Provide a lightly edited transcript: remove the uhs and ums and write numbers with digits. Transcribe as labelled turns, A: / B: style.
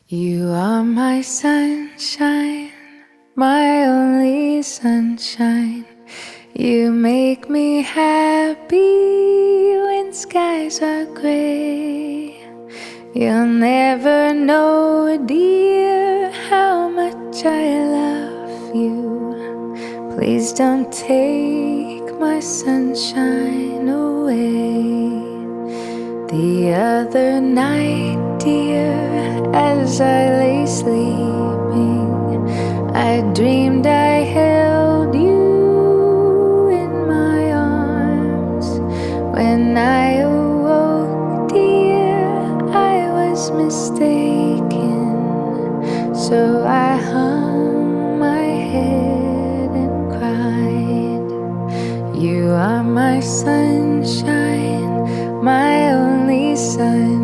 A: You are my sunshine, my only sunshine. You make me happy when skies are gray. You'll never know, dear, how much I love you. Please don't take my sunshine away. The other night, dear, as I lay sleeping, I dreamed I held you in my arms. When I awoke, dear, I was mistaken. So I hung my head and cried. You are my sunshine, my only sun.